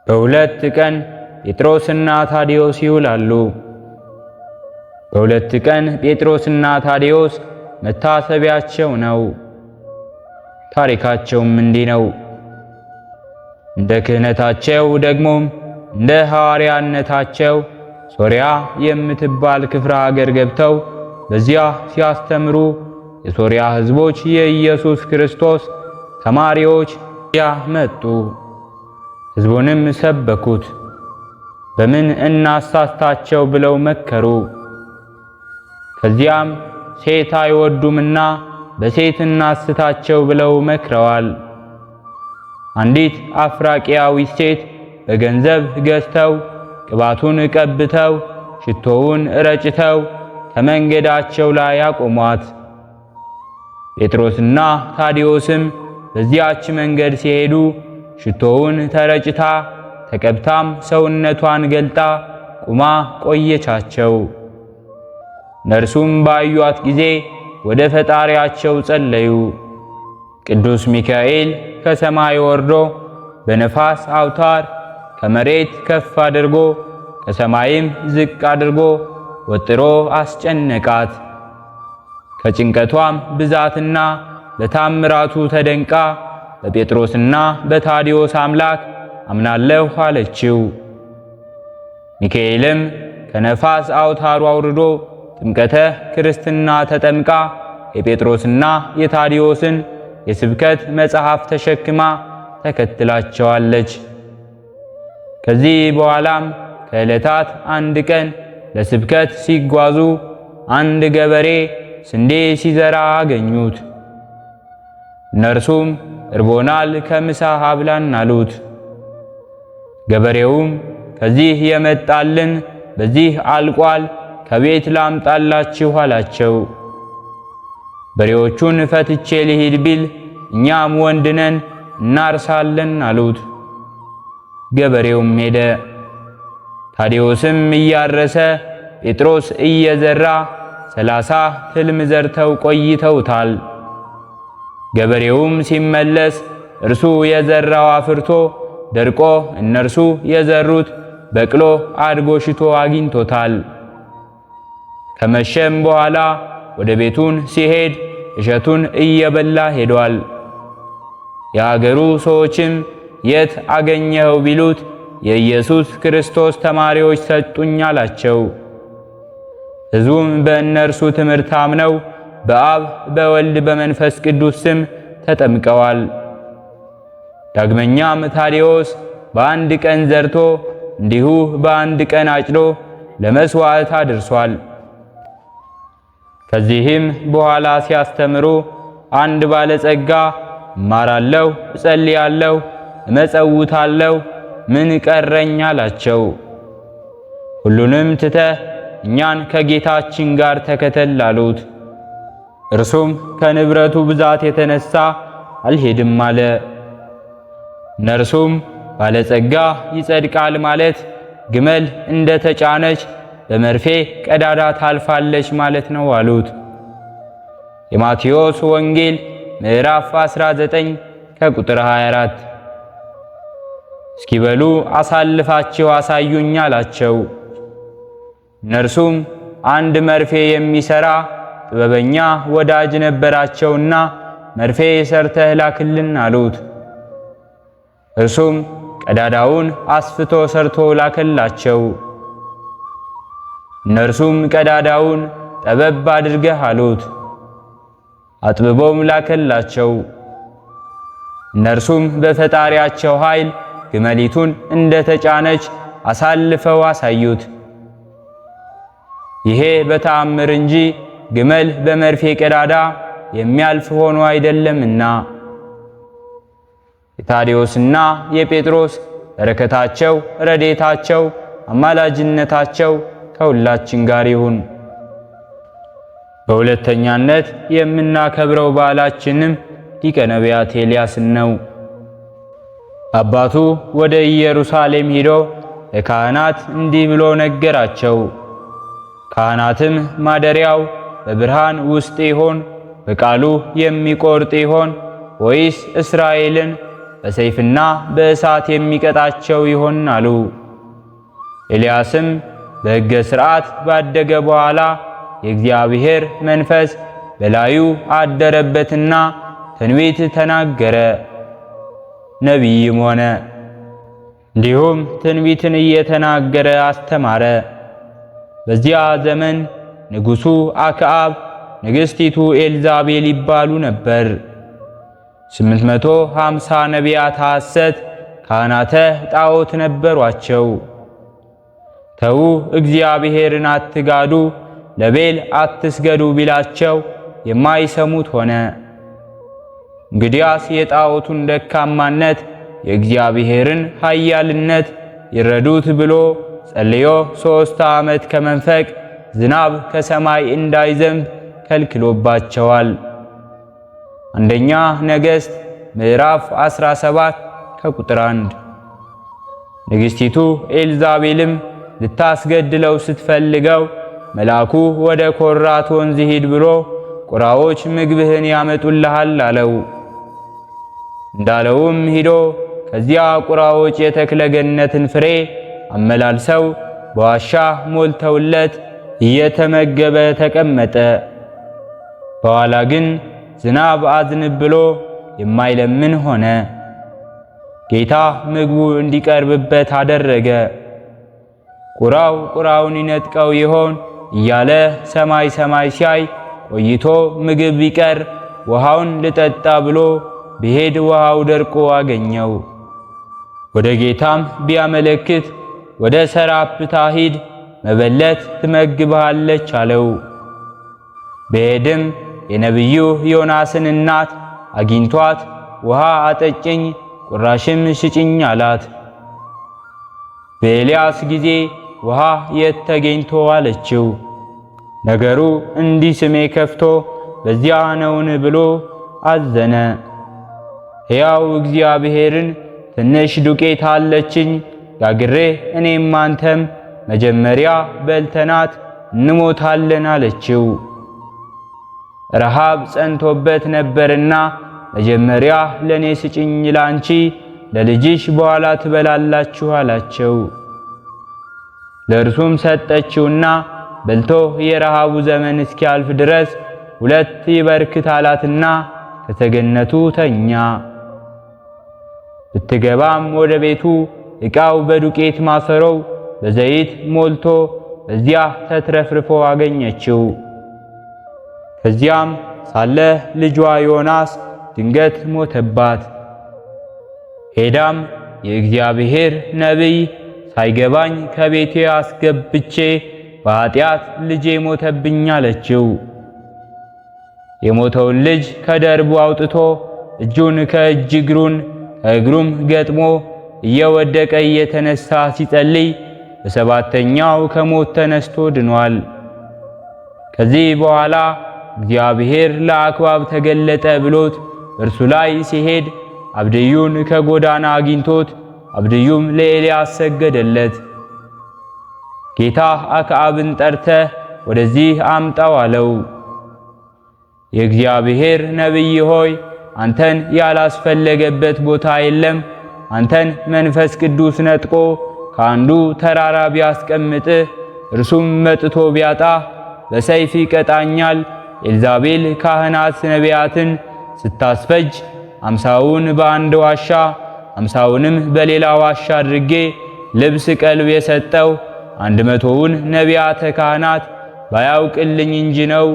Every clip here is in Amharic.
በሁለት ቀን ጴጥሮስና ታዲዮስ ይውላሉ። በሁለት ቀን ጴጥሮስና ታዲዮስ መታሰቢያቸው ነው። ታሪካቸውም እንዲህ ነው። እንደ ክህነታቸው ደግሞም እንደ ሐዋርያነታቸው ሶርያ የምትባል ክፍለ ሀገር ገብተው በዚያ ሲያስተምሩ የሶርያ ሕዝቦች የኢየሱስ ክርስቶስ ተማሪዎች ያ መጡ። ሕዝቡንም ሰበኩት። በምን እናሳስታቸው ብለው መከሩ። ከዚያም ሴት አይወዱምና በሴት እናስታቸው ብለው መክረዋል። አንዲት አፍራቂያዊት ሴት በገንዘብ ገዝተው ቅባቱን ቀብተው ሽቶውን ረጭተው ከመንገዳቸው ላይ አቆሟት። ጴጥሮስና ታዲዮስም በዚያች መንገድ ሲሄዱ ሽቶውን ተረጭታ ተቀብታም ሰውነቷን ገልጣ ቁማ ቆየቻቸው። እነርሱም ባዩአት ጊዜ ወደ ፈጣሪያቸው ጸለዩ። ቅዱስ ሚካኤል ከሰማይ ወርዶ በነፋስ አውታር ከመሬት ከፍ አድርጎ ከሰማይም ዝቅ አድርጎ ወጥሮ አስጨነቃት። ከጭንቀቷም ብዛትና በታምራቱ ተደንቃ በጴጥሮስና በታዲዮስ አምላክ አምናለሁ አለችው። ሚካኤልም ከነፋስ አውታሩ አውርዶ ጥምቀተ ክርስትና ተጠምቃ የጴጥሮስና የታዲዮስን የስብከት መጽሐፍ ተሸክማ ተከትላቸዋለች። ከዚህ በኋላም ከዕለታት አንድ ቀን ለስብከት ሲጓዙ አንድ ገበሬ ስንዴ ሲዘራ አገኙት። እነርሱም እርቦናል፣ ከምሳ አብላን አሉት። ገበሬውም ከዚህ የመጣልን በዚህ አልቋል፣ ከቤት ላምጣላችሁ አላቸው። በሬዎቹን ፈትቼ ልሂድ ቢል እኛም ወንድነን እናርሳለን አሉት። ገበሬውም ሄደ። ታዲዮስም እያረሰ ጴጥሮስ እየዘራ 30 ትልም ዘርተው ቆይተውታል። ገበሬውም ሲመለስ እርሱ የዘራው አፍርቶ ደርቆ እነርሱ የዘሩት በቅሎ አድጎ ሽቶ አግኝቶታል። ከመሸም በኋላ ወደ ቤቱን ሲሄድ እሸቱን እየበላ ሄዷል። የአገሩ ሰዎችም የት አገኘኸው ቢሉት የኢየሱስ ክርስቶስ ተማሪዎች ሰጡኝ አላቸው። ሕዝቡም በእነርሱ ትምህርት አምነው በአብ በወልድ በመንፈስ ቅዱስ ስም ተጠምቀዋል። ዳግመኛም ታዲዮስ በአንድ ቀን ዘርቶ እንዲሁ በአንድ ቀን አጭዶ ለመስዋዕት አድርሷል። ከዚህም በኋላ ሲያስተምሩ አንድ ባለጸጋ እማራለሁ፣ እጸልያለሁ፣ እመጸውታለሁ ምን ቀረኝ አላቸው። ሁሉንም ትተህ እኛን ከጌታችን ጋር ተከተል አሉት። እርሱም ከንብረቱ ብዛት የተነሳ አልሄድም አለ። እነርሱም ባለጸጋ ይጸድቃል ማለት ግመል እንደ ተጫነች በመርፌ ቀዳዳ ታልፋለች ማለት ነው አሉት። የማቴዎስ ወንጌል ምዕራፍ 19 ከቁጥር 24። እስኪበሉ አሳልፋችሁ አሳዩኝ አላቸው። እነርሱም አንድ መርፌ የሚሰራ ጥበበኛ ወዳጅ ነበራቸውና መርፌ ሰርተህ ላክልን አሉት። እርሱም ቀዳዳውን አስፍቶ ሰርቶ ላከላቸው። እነርሱም ቀዳዳውን ጠበብ አድርገህ አሉት። አጥብቦም ላከላቸው። እነርሱም በፈጣሪያቸው ኃይል ግመሊቱን እንደ ተጫነች አሳልፈው አሳዩት። ይሄ በተአምር እንጂ ግመል በመርፌ ቀዳዳ የሚያልፍ ሆኖ አይደለምና። የታዲዮስና የጴጥሮስ በረከታቸው፣ ረዴታቸው፣ አማላጅነታቸው ከሁላችን ጋር ይሁን። በሁለተኛነት የምናከብረው በዓላችንም ሊቀ ነቢያት ኤልያስን ነው። አባቱ ወደ ኢየሩሳሌም ሄዶ ለካህናት እንዲህ ብሎ ነገራቸው። ካህናትም ማደሪያው በብርሃን ውስጥ ይሆን፣ በቃሉ የሚቆርጥ ይሆን ወይስ እስራኤልን በሰይፍና በእሳት የሚቀጣቸው ይሆን አሉ። ኤልያስም በሕገ ሥርዓት ባደገ በኋላ የእግዚአብሔር መንፈስ በላዩ አደረበትና ትንቢት ተናገረ፣ ነቢይም ሆነ። እንዲሁም ትንቢትን እየተናገረ አስተማረ። በዚያ ዘመን ንጉሡ አክዓብ፣ ንግሥቲቱ ኤልዛቤል ይባሉ ነበር። 850 ነቢያት ሐሰት ካህናተ ጣዖት ነበሯቸው። ተዉ እግዚአብሔርን አትጋዱ፣ ለቤል አትስገዱ ቢላቸው የማይሰሙት ሆነ። እንግዲያስ የጣዖቱን ደካማነት የእግዚአብሔርን ኃያልነት ይረዱት ብሎ ጸልዮ 3 ዓመት ከመንፈቅ ዝናብ ከሰማይ እንዳይዘንብ ከልክሎባቸዋል። አንደኛ ነገሥት ምዕራፍ 17 ከቁጥር 1። ንግሥቲቱ ኤልዛቤልም ልታስገድለው ስትፈልገው መልአኩ ወደ ኮራት ወንዝ ሂድ ብሎ ቁራዎች ምግብህን ያመጡልሃል አለው። እንዳለውም ሂዶ ከዚያ ቁራዎች የተክለ ገነትን ፍሬ አመላልሰው በዋሻ ሞልተውለት እየተመገበ ተቀመጠ። በኋላ ግን ዝናብ አዝንብ ብሎ የማይለምን ሆነ። ጌታ ምግቡ እንዲቀርብበት አደረገ። ቁራው ቁራውን ይነጥቀው ይሆን እያለ ሰማይ ሰማይ ሲያይ ቆይቶ ምግብ ቢቀር ውሃውን ልጠጣ ብሎ ቢሄድ ውሃው ደርቆ አገኘው። ወደ ጌታም ቢያመለክት ወደ ሰራፕታ ሂድ፣ መበለት ትመግብሃለች አለው። በሄድም የነቢዩ ዮናስን እናት አግኝቷት ውሃ አጠጭኝ ቁራሽም ሽጭኝ አላት። በኤልያስ ጊዜ ውሃ የት ተገኝቶ አለችው። ነገሩ እንዲህ ስሜ ከፍቶ በዚያ ነውን ብሎ አዘነ። ሕያው እግዚአብሔርን ትንሽ ዱቄት አለችኝ ጋግሬ እኔም አንተም መጀመሪያ በልተናት እንሞታለን አለችው። ረሃብ ጸንቶበት ነበርና መጀመሪያ ለኔ ስጭኝ ላንቺ ለልጅሽ በኋላ ትበላላችሁ አላቸው። ለእርሱም ሰጠችውና በልቶ የረሃቡ ዘመን እስኪያልፍ ድረስ 2 ይበርክት አላትና ከተገነቱ ተኛ። ብትገባም ወደ ቤቱ ዕቃው በዱቄት ማሰሮው በዘይት ሞልቶ በዚያ ተትረፍርፎ አገኘችው። ከዚያም ሳለ ልጇ ዮናስ ድንገት ሞተባት። ሄዳም የእግዚአብሔር ነቢይ ሳይገባኝ ከቤቴ አስገብቼ በኃጢአት ልጄ ሞተብኝ አለችው። የሞተውን ልጅ ከደርቡ አውጥቶ እጁን ከእጅ እግሩን ከእግሩም ገጥሞ እየወደቀ እየተነሳ ሲጸልይ በሰባተኛው ከሞት ተነስቶ ድኗል። ከዚህ በኋላ እግዚአብሔር ለአክዓብ ተገለጠ ብሎት እርሱ ላይ ሲሄድ አብድዩን ከጎዳና አግኝቶት አብድዩም ለኤልያስ ሰገደለት። ጌታ አክዓብን ጠርተህ ወደዚህ አምጣው አለው። የእግዚአብሔር ነቢይ ሆይ አንተን ያላስፈለገበት ቦታ የለም። አንተን መንፈስ ቅዱስ ነጥቆ ከአንዱ ተራራ ቢያስቀምጥህ እርሱም መጥቶ ቢያጣህ በሰይፍ ይቀጣኛል። ኤልዛቤል ካህናት ነቢያትን ስታስፈጅ 50ውን በአንድ ዋሻ 50ውንም በሌላ ዋሻ አድርጌ ልብስ ቀልብ የሰጠው 100ውን ነቢያተ ካህናት ባያውቅልኝ እንጂ ነው።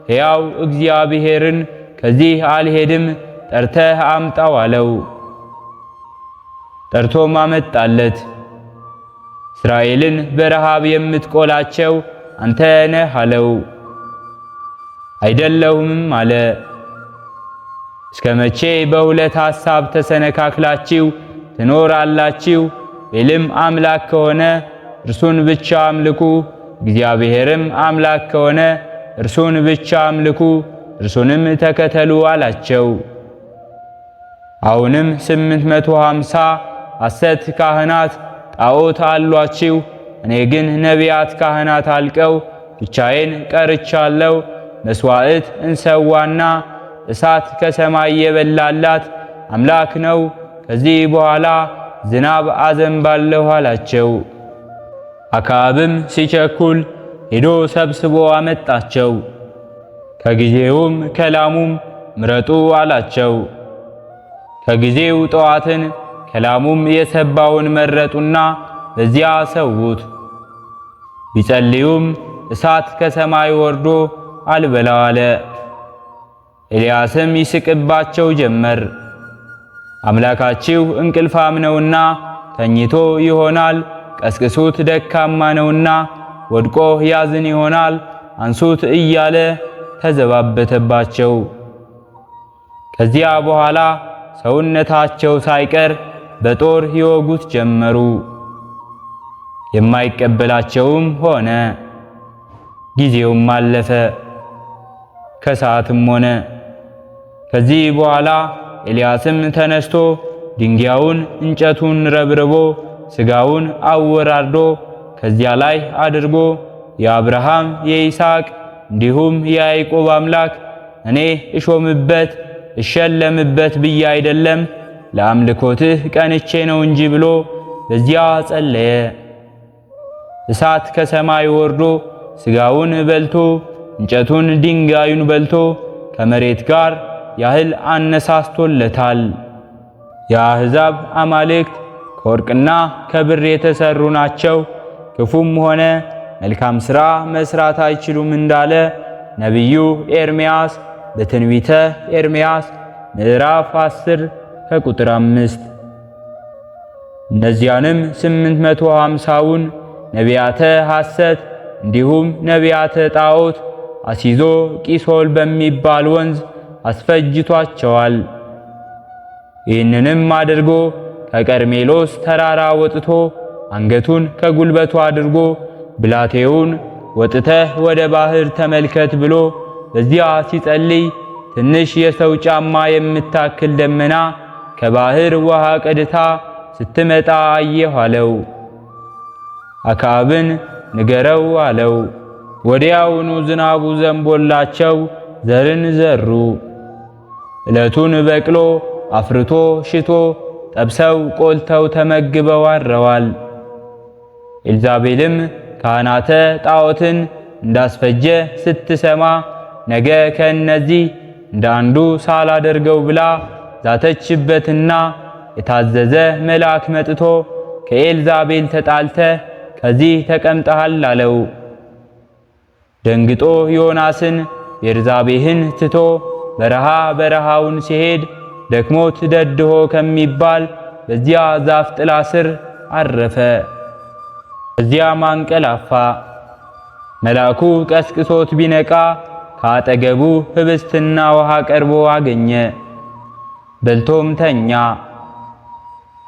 ሕያው እግዚአብሔርን ከዚህ አልሄድም፣ ጠርተህ አምጣው አለው። ጠርቶም አመጣለት። እስራኤልን በረሃብ የምትቆላቸው አንተ ነህ አለው። አይደለሁም አለ። እስከ መቼ በሁለት ሐሳብ ተሰነካክላችሁ ትኖራላችሁ? ቤልም አምላክ ከሆነ እርሱን ብቻ አምልኩ፣ እግዚአብሔርም አምላክ ከሆነ እርሱን ብቻ አምልኩ፣ እርሱንም ተከተሉ አላቸው። አሁንም 850 ሐሰት ካህናት ጣዖት አሏችሁ፣ እኔ ግን ነቢያት ካህናት አልቀው ብቻዬን ቀርቻለሁ። መስዋዕት እንሰዋና እሳት ከሰማይ የበላላት አምላክ ነው። ከዚህ በኋላ ዝናብ አዘንባለሁ አላቸው። አክዓብም ሲቸኩል ሄዶ ሰብስቦ አመጣቸው። ከጊዜውም ከላሙም ምረጡ አላቸው። ከጊዜው ጠዋትን ከላሙም የሰባውን መረጡና በዚያ ሰዉት። ቢጸልዩም እሳት ከሰማይ ወርዶ አልበላው አለ። ኤልያስም ይስቅባቸው ጀመር። አምላካችሁ እንቅልፋም ነውና ተኝቶ ይሆናል፣ ቀስቅሱት ደካማ ነውና ወድቆ ያዝን ይሆናል፣ አንሱት እያለ ተዘባበተባቸው። ከዚያ በኋላ ሰውነታቸው ሳይቀር በጦር ይወጉት ጀመሩ። የማይቀበላቸውም ሆነ። ጊዜውም አለፈ፣ ከሰዓትም ሆነ። ከዚህ በኋላ ኤልያስም ተነስቶ ድንጋዩን እንጨቱን ረብርቦ ሥጋውን አወራርዶ ከዚያ ላይ አድርጎ የአብርሃም የይስሐቅ እንዲሁም የያዕቆብ አምላክ እኔ እሾምበት እሸለምበት ብዬ አይደለም ለአምልኮትህ ቀንቼ ነው እንጂ ብሎ በዚያ ጸለየ። እሳት ከሰማይ ወርዶ ሥጋውን በልቶ እንጨቱን ድንጋዩን በልቶ ከመሬት ጋር ያህል አነሳስቶለታል። የአሕዛብ አማልክት ከወርቅና ከብር የተሰሩ ናቸው፣ ክፉም ሆነ መልካም ሥራ መስራት አይችሉም እንዳለ ነቢዩ ኤርምያስ በትንቢተ ኤርምያስ ምዕራፍ 10 ከቁጥር 5። እነዚያንም 850ውን ነቢያተ ሐሰት እንዲሁም ነቢያተ ጣዖት አሲዞ ቂሶል በሚባል ወንዝ አስፈጅቷቸዋል። ይህንንም አድርጎ ከቀርሜሎስ ተራራ ወጥቶ አንገቱን ከጉልበቱ አድርጎ ብላቴውን ወጥተህ ወደ ባህር ተመልከት ብሎ በዚያ ሲጸልይ ትንሽ የሰው ጫማ የምታክል ደመና ከባህር ውሃ ቀድታ ስትመጣ አየሁ አለው። አክዓብን ንገረው አለው። ወዲያውኑ ዝናቡ ዘንቦላቸው ዘርን ዘሩ። ዕለቱን በቅሎ አፍርቶ ሽቶ ጠብሰው ቆልተው ተመግበው አድረዋል። ኤልዛቤልም ካህናተ ጣዖትን እንዳስፈጀ ስትሰማ ነገ ከእነዚህ እንደ አንዱ ሳላደርገው ብላ ዛተችበትና የታዘዘ መልአክ መጥቶ ከኤልዛቤል ተጣልተ ከዚህ ተቀምጠሃል አለው። ደንግጦ ዮናስን ቤርዛቤህን ትቶ በረሃውን ሲሄድ ደክሞት ደድሆ ከሚባል በዚያ ዛፍ ጥላ ስር አረፈ። እዚያም አንቀላፋ። መልአኩ ቀስቅሶት ቢነቃ ከአጠገቡ ህብስትና ውሃ ቀርቦ አገኘ። በልቶም ተኛ።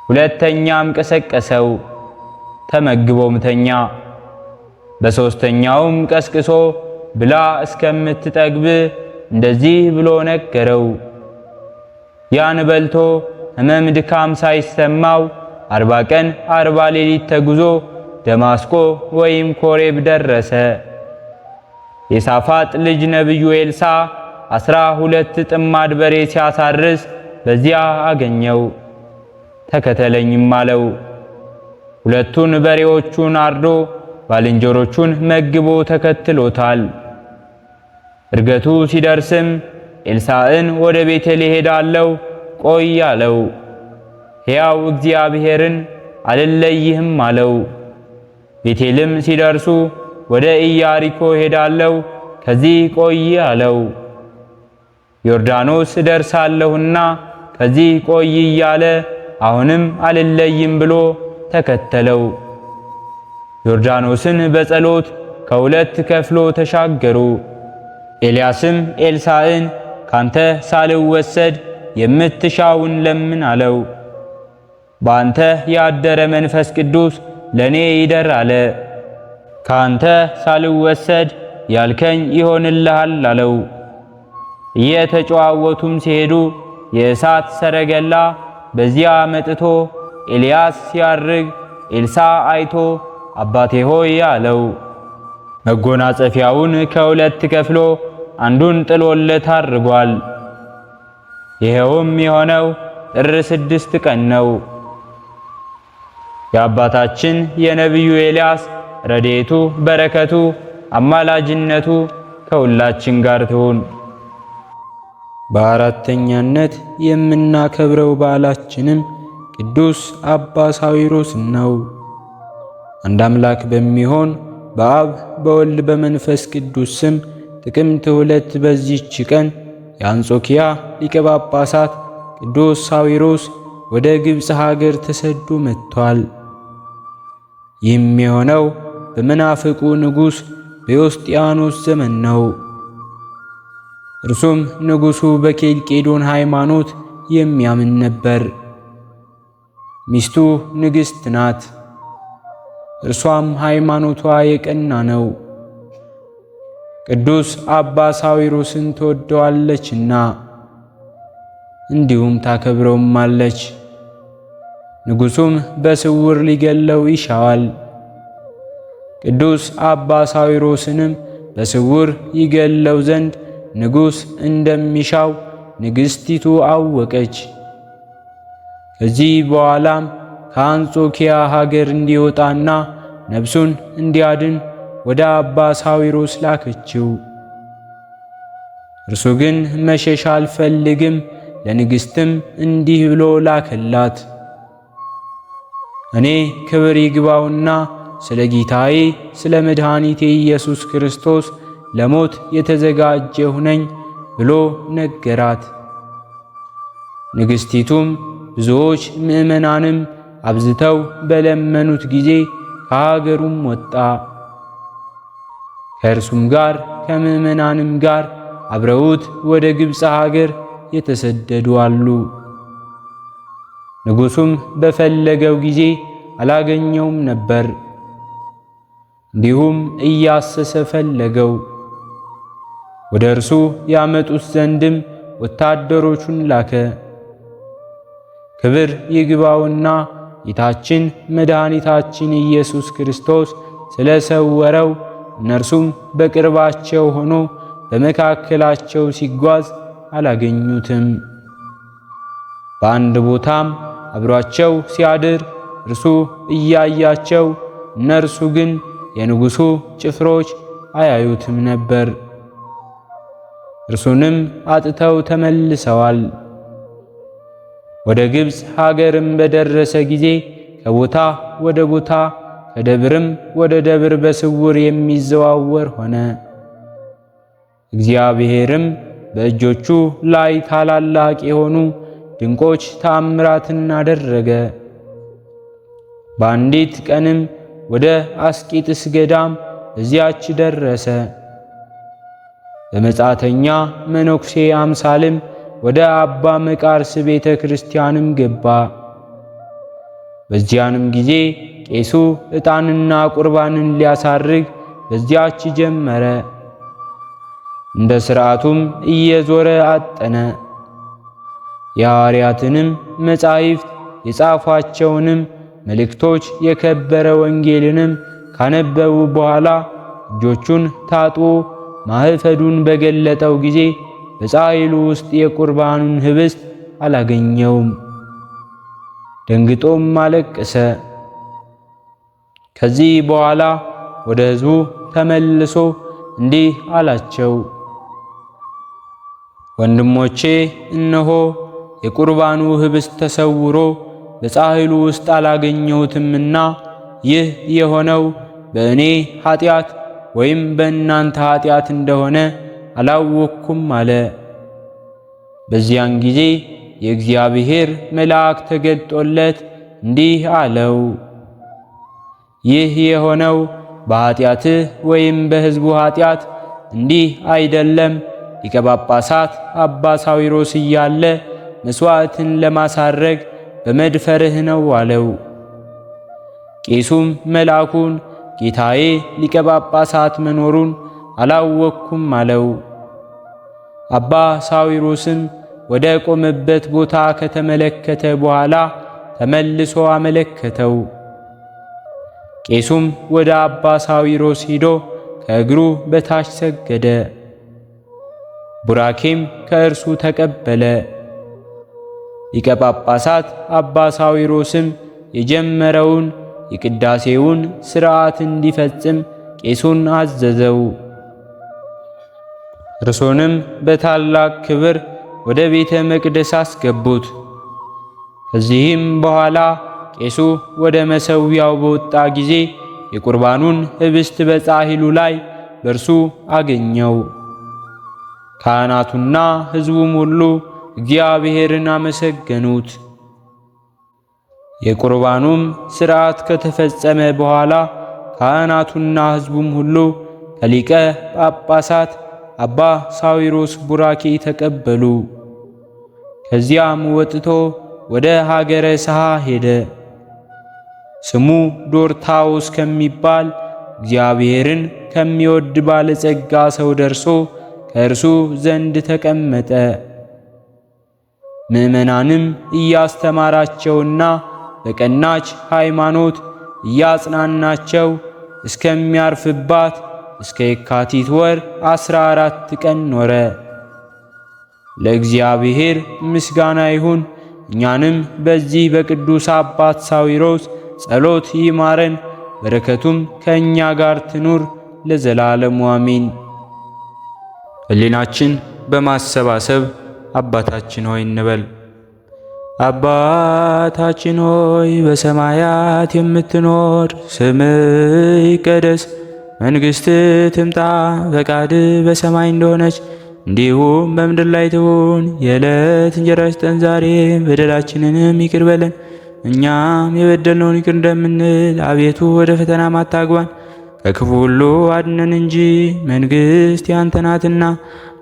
ሁለተኛም ቀሰቀሰው፣ ተመግቦም ተኛ። በሦስተኛውም ቀስቅሶ ብላ እስከምትጠግብ እንደዚህ ብሎ ነገረው። ያን በልቶ ሕመም ድካም ሳይሰማው 40 ቀን 40 ሌሊት ተጉዞ ደማስቆ ወይም ኮሬብ ደረሰ። የሳፋጥ ልጅ ነቢዩ ኤልሳ 12 ጥማድ በሬ ሲያሳርስ በዚያ አገኘው። ተከተለኝም አለው። ሁለቱን በሬዎቹን አርዶ ባልንጀሮቹን መግቦ ተከትሎታል። እርገቱ ሲደርስም ኤልሳዕን ወደ ቤቴል እሄዳለሁ ቆይ አለው። ሕያው እግዚአብሔርን አልለይህም አለው። ቤቴልም ሲደርሱ ወደ ኢያሪኮ ሄዳለሁ ከዚህ ቆይ አለው። ዮርዳኖስ ደርሳለሁና ከዚህ ቆይ እያለ አሁንም አልለይም ብሎ ተከተለው። ዮርዳኖስን በጸሎት ከሁለት ከፍሎ ተሻገሩ። ኤልያስም ኤልሳዕን ካንተ ሳልወሰድ የምትሻውን ለምን አለው። በአንተ ያደረ መንፈስ ቅዱስ ለኔ ይደር አለ። ካንተ ሳልወሰድ ያልከኝ ይሆንልሃል አለው። እየተጨዋወቱም ሲሄዱ የእሳት ሰረገላ በዚያ መጥቶ ኤልያስ ሲያርግ ኤልሳዕ አይቶ አባቴ ሆይ አለው። መጎናጸፊያውን ከሁለት ከፍሎ አንዱን ጥሎለት አድርጓል። ይሄውም የሆነው ጥር 6 ቀን ነው። የአባታችን የነቢዩ ኤልያስ ረድኤቱ በረከቱ አማላጅነቱ ከሁላችን ጋር ትሁን። በአራተኛነት የምናከብረው በዓላችንም ቅዱስ አባ ሳዊሮስ ነው። አንድ አምላክ በሚሆን በአብ በወልድ በመንፈስ ቅዱስ ስም ጥቅምት 2 በዚህች ቀን የአንጾኪያ ሊቀ ጳጳሳት ቅዱስ ሳዊሮስ ወደ ግብፅ ሀገር ተሰዶ መጥቷል። ይህም የሆነው በመናፍቁ ንጉሥ በዮስጢያኖስ ዘመን ነው። እርሱም ንጉሡ በኬልቄዶን ሃይማኖት የሚያምን ነበር። ሚስቱ ንግሥት ናት። እርሷም ሃይማኖቷ የቀና ነው። ቅዱስ አባ ሳዊሮስን ትወደዋለችና እንዲሁም ታከብረውማለች። ንጉሡም በስውር ሊገለው ይሻዋል። ቅዱስ አባ ሳዊሮስንም በስውር ይገለው ዘንድ ንጉሥ እንደሚሻው ንግሥቲቱ አወቀች። ከዚህ በኋላም ከአንጾኪያ ሀገር እንዲወጣና ነፍሱን እንዲያድን ወደ አባ ሳዊሮስ ላከችው። እርሱ ግን መሸሽ አልፈልግም፣ ለንግሥትም እንዲህ ብሎ ላከላት። እኔ ክብር ይግባውና ስለ ጌታዬ ስለ መድኃኒቴ ኢየሱስ ክርስቶስ ለሞት የተዘጋጀሁ ነኝ ብሎ ነገራት። ንግሥቲቱም ብዙዎች ምዕመናንም አብዝተው በለመኑት ጊዜ ከሀገሩም ወጣ። ከእርሱም ጋር ከምዕመናንም ጋር አብረውት ወደ ግብፅ ሀገር የተሰደዱ አሉ። ንጉሡም በፈለገው ጊዜ አላገኘውም ነበር። እንዲሁም እያሰሰ ፈለገው። ወደ እርሱ ያመጡት ዘንድም ወታደሮቹን ላከ። ክብር ይግባውና ጌታችን መድኃኒታችን ኢየሱስ ክርስቶስ ስለ ሰወረው እነርሱም በቅርባቸው ሆኖ በመካከላቸው ሲጓዝ አላገኙትም። በአንድ ቦታም አብሯቸው ሲያድር እርሱ እያያቸው፣ እነርሱ ግን የንጉሡ ጭፍሮች አያዩትም ነበር። እርሱንም አጥተው ተመልሰዋል። ወደ ግብፅ ሀገርም በደረሰ ጊዜ ከቦታ ወደ ቦታ ከደብርም ወደ ደብር በስውር የሚዘዋወር ሆነ። እግዚአብሔርም በእጆቹ ላይ ታላላቅ የሆኑ ድንቆች ተአምራትን አደረገ። በአንዲት ቀንም ወደ አስቄጥስ ገዳም እዚያች ደረሰ። በመጻተኛ መነኩሴ አምሳልም ወደ አባ መቃርስ ቤተ ክርስቲያንም ገባ። በዚያንም ጊዜ ቄሱ ዕጣንና ቁርባንን ሊያሳርግ በዚያች ጀመረ። እንደ ሥርዓቱም እየዞረ አጠነ። የሐዋርያትንም መጻሕፍት የጻፏቸውንም መልእክቶች የከበረ ወንጌልንም ካነበቡ በኋላ እጆቹን ታጥቦ ማኅፈዱን በገለጠው ጊዜ በጻሕሉ ውስጥ የቁርባኑን ኅብስት አላገኘውም። ደንግጦም አለቀሰ። ከዚህ በኋላ ወደ ሕዝቡ ተመልሶ እንዲህ አላቸው፣ ወንድሞቼ እነሆ የቁርባኑ ኅብስት ተሰውሮ በጻሕሉ ውስጥ አላገኘሁትምና ይህ የሆነው በእኔ ኃጢአት ወይም በእናንተ ኃጢአት እንደሆነ አላወቅኩም አለ። በዚያን ጊዜ የእግዚአብሔር መልአክ ተገልጦለት እንዲህ አለው፣ ይህ የሆነው በኃጢአትህ ወይም በሕዝቡ ኃጢአት እንዲህ አይደለም። ሊቀ ጳጳሳት አባ ሳዊሮስ እያለ መሥዋዕትን ለማሳረግ በመድፈርህ ነው አለው። ቄሱም መልአኩን ጌታዬ ሊቀ ጳጳሳት መኖሩን አላወቅኩም አለው። አባ ሳዊሮስም ወደ ቆመበት ቦታ ከተመለከተ በኋላ ተመልሶ አመለከተው። ቄሱም ወደ አባ ሳዊሮስ ሄዶ ከእግሩ በታች ሰገደ። ቡራኬም ከእርሱ ተቀበለ። ሊቀ ጳጳሳት አባ ሳዊሮስም የጀመረውን የቅዳሴውን ሥርዓት እንዲፈጽም ቄሱን አዘዘው። እርሱንም በታላቅ ክብር ወደ ቤተ መቅደስ አስገቡት። ከዚህም በኋላ ቄሱ ወደ መሠዊያው በወጣ ጊዜ የቁርባኑን ኅብስት በጻሕሉ ላይ በእርሱ አገኘው። ካህናቱና ሕዝቡም ሁሉ እግዚአብሔርን አመሰገኑት። የቁርባኑም ሥርዓት ከተፈጸመ በኋላ ካህናቱና ሕዝቡም ሁሉ ከሊቀ ጳጳሳት አባ ሳዊሮስ ቡራኬ ተቀበሉ። ከዚያም ወጥቶ ወደ ሀገረ ሰሃ ሄደ። ስሙ ዶርታዎስ ከሚባል እግዚአብሔርን ከሚወድ ባለጸጋ ሰው ደርሶ ከእርሱ ዘንድ ተቀመጠ። ምዕመናንም እያስተማራቸውና በቀናች ሃይማኖት እያጽናናቸው እስከሚያርፍባት እስከ የካቲት ወር 14 ቀን ኖረ። ለእግዚአብሔር ምስጋና ይሁን። እኛንም በዚህ በቅዱስ አባት ሳዊሮስ ጸሎት ይማረን፣ በረከቱም ከእኛ ጋር ትኑር ለዘላለሙ አሜን። ሕሊናችን በማሰባሰብ አባታችን ሆይ እንበል። አባታችን ሆይ በሰማያት የምትኖር፣ ስምህ ይቀደስ፣ መንግሥትህ ትምጣ፣ ፈቃድህ በሰማይ እንደሆነች እንዲሁም በምድር ላይ ትሁን። የዕለት እንጀራችንን ስጠን ዛሬ፣ በደላችንንም ይቅር በለን እኛም የበደልነውን ይቅር እንደምንል፣ አቤቱ ወደ ፈተናም አታግባን ከክፉ ሁሉ አድነን እንጂ መንግሥት ያንተ ናትና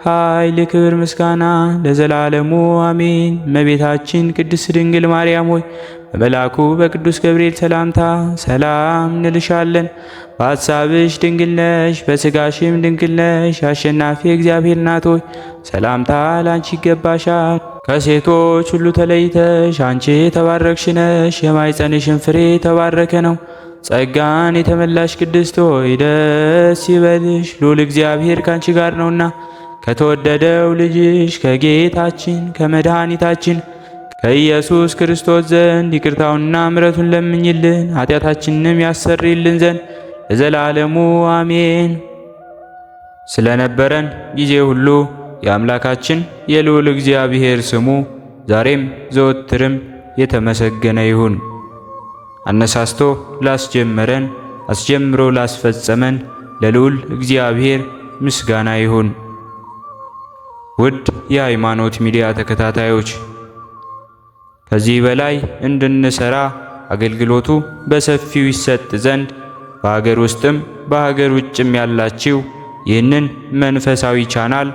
ኃይል፣ ክብር፣ ምስጋና ለዘላለሙ አሜን። እመቤታችን ቅድስት ድንግል ማርያም ሆይ በመልአኩ በቅዱስ ገብርኤል ሰላምታ ሰላም እንልሻለን። በሐሳብሽ ድንግል ነሽ፣ በሥጋሽም ድንግል ነሽ። አሸናፊ እግዚአብሔር እናት ሆይ ሰላምታ ላንቺ ይገባሻል። ከሴቶች ሁሉ ተለይተሽ አንቺ የተባረክሽ ነሽ፣ የማኅፀንሽም ፍሬ የተባረከ ነው። ጸጋን የተመላሽ ቅድስት ሆይ ደስ ይበልሽ፣ ልዑል እግዚአብሔር ካንቺ ጋር ነውና ከተወደደው ልጅሽ ከጌታችን ከመድኃኒታችን ከኢየሱስ ክርስቶስ ዘንድ ይቅርታውንና ምሕረቱን ለምኝልን ኃጢአታችንንም ያሰርይልን ዘንድ ለዘላለሙ አሜን። ስለነበረን ጊዜ ሁሉ የአምላካችን የልዑል እግዚአብሔር ስሙ ዛሬም ዘወትርም የተመሰገነ ይሁን። አነሳስቶ ላስጀመረን አስጀምሮ ላስፈጸመን ለልዑል እግዚአብሔር ምስጋና ይሁን። ውድ የሃይማኖት ሚዲያ ተከታታዮች ከዚህ በላይ እንድንሰራ አገልግሎቱ በሰፊው ይሰጥ ዘንድ በሀገር ውስጥም በሀገር ውጭም ያላችሁ ይህንን መንፈሳዊ ቻናል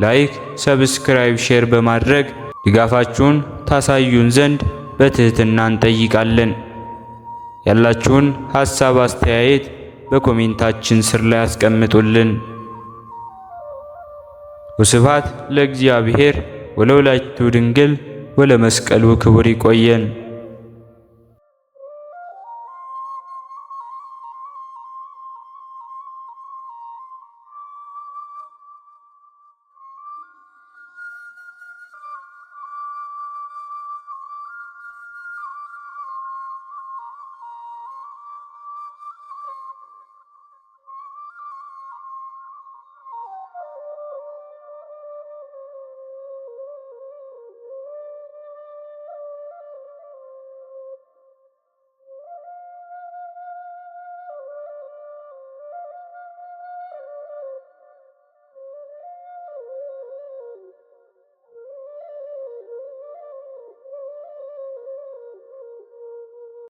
ላይክ፣ ሰብስክራይብ፣ ሼር በማድረግ ድጋፋችሁን ታሳዩን ዘንድ በትህትና እንጠይቃለን። ያላችሁን ሐሳብ አስተያየት በኮሜንታችን ስር ላይ አስቀምጡልን። ወስብሐት ለእግዚአብሔር ወለወላዲቱ ድንግል ወለመስቀሉ ክቡር። ይቆየን።